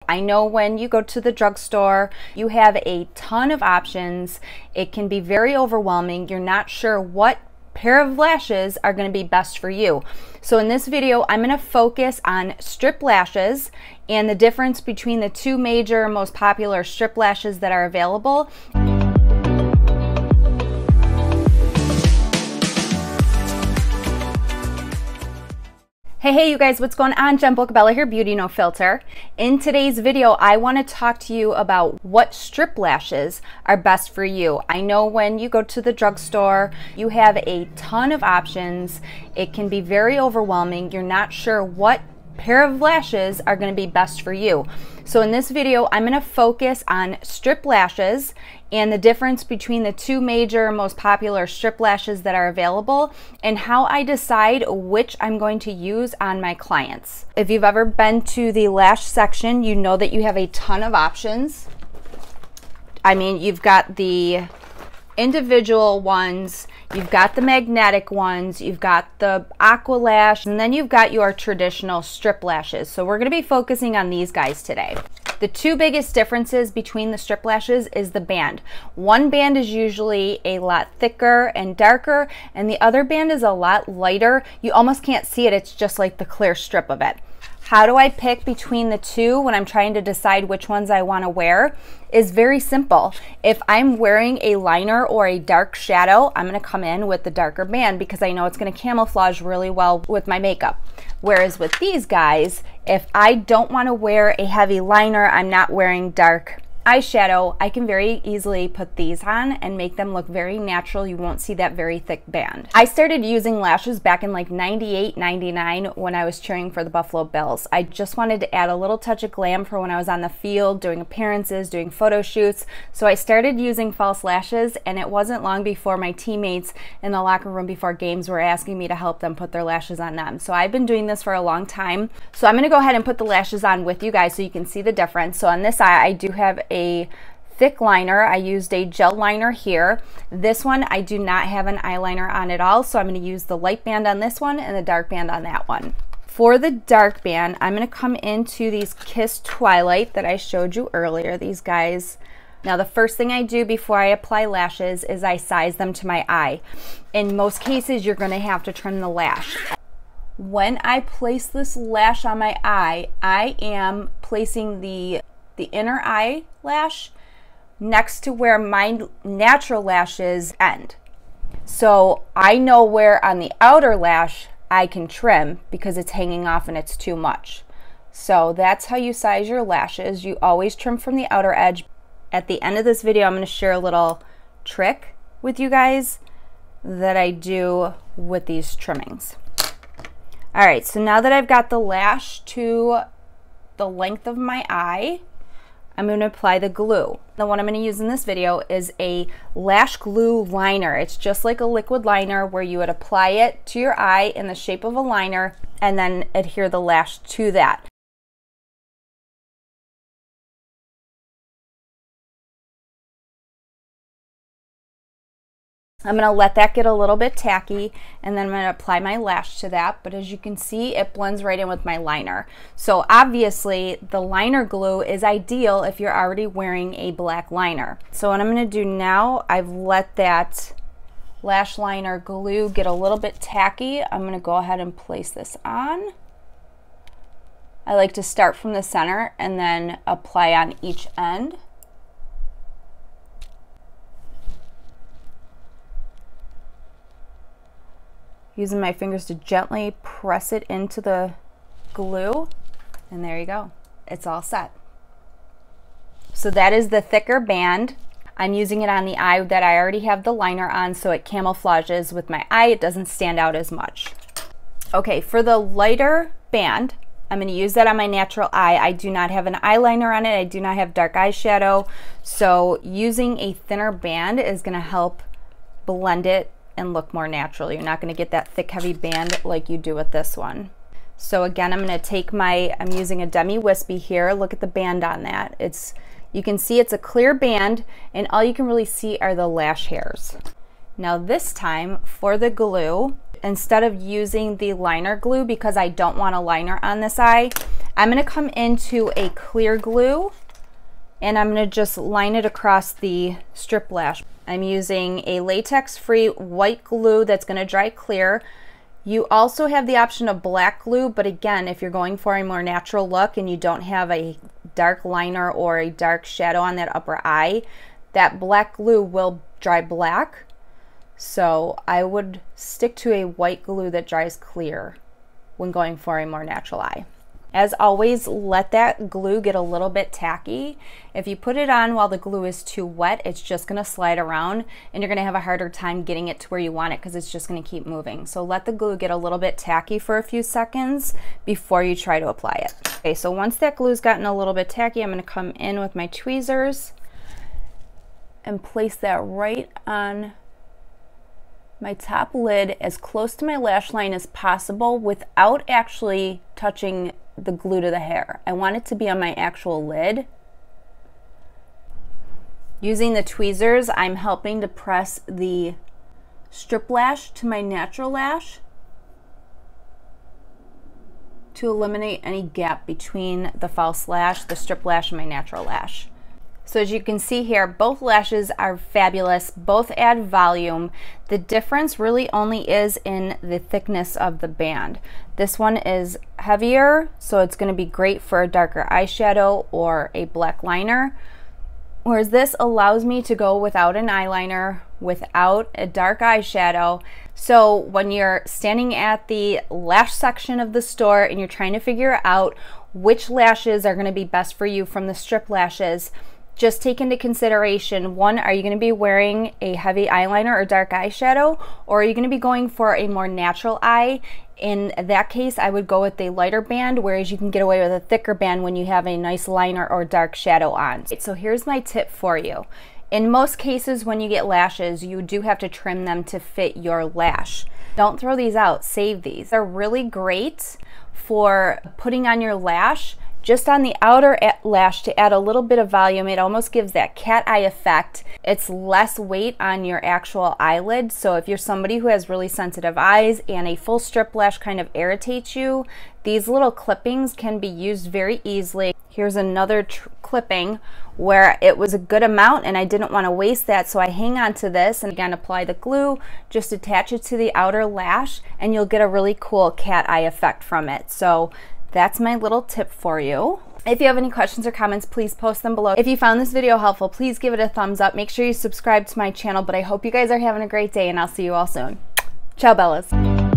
I know when you go to the drugstore, you have a ton of options. It can be very overwhelming. You're not sure what pair of lashes are going to be best for you. So in this video, I'm going to focus on strip lashes and the difference between the two major, most popular strip lashes that are available. Hey you guys, what's going on? Jen Bocabella here, Beauty No Filter. In today's video, I want to talk to you about what strip lashes are best for you. I know when you go to the drugstore, you have a ton of options. It can be very overwhelming. You're not sure what pair of lashes are going to be best for you. So in this video, I'm going to focus on strip lashes and the difference between the two major, most popular strip lashes that are available and how I decide which I'm going to use on my clients. If you've ever been to the lash section, you know that you have a ton of options. I mean, you've got the individual ones, you've got the magnetic ones, you've got the aqua lash, and then you've got your traditional strip lashes. So we're going to be focusing on these guys today. The two biggest differences between the strip lashes is the band. One band is usually a lot thicker and darker, and the other band is a lot lighter. You almost can't see it, it's just like the clear strip of it. How do I pick between the two when I'm trying to decide which ones I want to wear? Is very simple. If I'm wearing a liner or a dark shadow, I'm going to come in with the darker band because I know it's going to camouflage really well with my makeup. Whereas with these guys, if I don't want to wear a heavy liner, I'm not wearing dark eyeshadow, I can very easily put these on and make them look very natural. You won't see that very thick band. I started using lashes back in like 98, 99 when I was cheering for the Buffalo Bills. I just wanted to add a little touch of glam for when I was on the field, doing appearances, doing photo shoots. So I started using false lashes, and it wasn't long before my teammates in the locker room before games were asking me to help them put their lashes on them. So I've been doing this for a long time. So I'm gonna go ahead and put the lashes on with you guys so you can see the difference. So on this eye, I do have a thick liner. I used a gel liner here. This one, I do not have an eyeliner on at all, so I'm going to use the light band on this one and the dark band on that one. For the dark band, I'm going to come into these Kiss Twilight that I showed you earlier, these guys. Now the first thing I do before I apply lashes is I size them to my eye. In most cases, you're going to have to trim the lash. When I place this lash on my eye, I am placing the inner eyelash next to where my natural lashes end. So I know where on the outer lash I can trim because it's hanging off and it's too much. So that's how you size your lashes. You always trim from the outer edge. At the end of this video, I'm going to share a little trick with you guys that I do with these trimmings. All right, so now that I've got the lash to the length of my eye, I'm going to apply the glue. The one I'm going to use in this video is a lash glue liner. It's just like a liquid liner where you would apply it to your eye in the shape of a liner and then adhere the lash to that. I'm going to let that get a little bit tacky, and then I'm going to apply my lash to that, but as you can see, it blends right in with my liner. So obviously the liner glue is ideal if you're already wearing a black liner. So what I'm going to do now, I've let that lash liner glue get a little bit tacky. I'm going to go ahead and place this on. I like to start from the center and then apply on each end. Using my fingers to gently press it into the glue, and there you go. It's all set. So that is the thicker band. I'm using it on the eye that I already have the liner on, so it camouflages with my eye. It doesn't stand out as much. Okay, for the lighter band, I'm going to use that on my natural eye. I do not have an eyeliner on it. I do not have dark eyeshadow. So using a thinner band is going to help blend it and look more natural. You're not going to get that thick heavy band like you do with this one. So again, I'm going to take I'm using a Demi Wispy here. Look at the band on that. You can see it's a clear band, and all you can really see are the lash hairs. Now this time for the glue, instead of using the liner glue because I don't want a liner on this eye, I'm going to come into a clear glue and I'm going to just line it across the strip lash. I'm using a latex-free white glue that's going to dry clear. You also have the option of black glue, but again, if you're going for a more natural look and you don't have a dark liner or a dark shadow on that upper eye, that black glue will dry black. So I would stick to a white glue that dries clear when going for a more natural eye. As always, let that glue get a little bit tacky. If you put it on while the glue is too wet, it's just going to slide around and you're going to have a harder time getting it to where you want it because it's just going to keep moving. So let the glue get a little bit tacky for a few seconds before you try to apply it. Okay, so once that glue's gotten a little bit tacky, I'm going to come in with my tweezers and place that right on my top lid as close to my lash line as possible without actually touching the glue to the hair. I want it to be on my actual lid. Using the tweezers, I'm helping to press the strip lash to my natural lash to eliminate any gap between the false lash, the strip lash, and my natural lash. So as you can see here, both lashes are fabulous, both add volume. The difference really only is in the thickness of the band. This one is heavier, so it's going to be great for a darker eyeshadow or a black liner, whereas this allows me to go without an eyeliner, without a dark eyeshadow. So when you're standing at the lash section of the store and you're trying to figure out which lashes are going to be best for you from the strip lashes, just take into consideration, one, are you going to be wearing a heavy eyeliner or dark eyeshadow, or are you going to be going for a more natural eye? In that case, I would go with a lighter band, whereas you can get away with a thicker band when you have a nice liner or dark shadow on. So here's my tip for you. In most cases, when you get lashes, you do have to trim them to fit your lash. Don't throw these out, save these. They're really great for putting on your lash just on the outer lash to add a little bit of volume. It almost gives that cat eye effect. It's less weight on your actual eyelid, so if you're somebody who has really sensitive eyes and a full strip lash kind of irritates you, these little clippings can be used very easily. Here's another clipping where it was a good amount and I didn't want to waste that, so I hang on to this and again apply the glue, just attach it to the outer lash, and you'll get a really cool cat eye effect from it. So that's my little tip for you. If you have any questions or comments, please post them below. If you found this video helpful, please give it a thumbs up. Make sure you subscribe to my channel, but I hope you guys are having a great day and I'll see you all soon. Ciao, Bellas.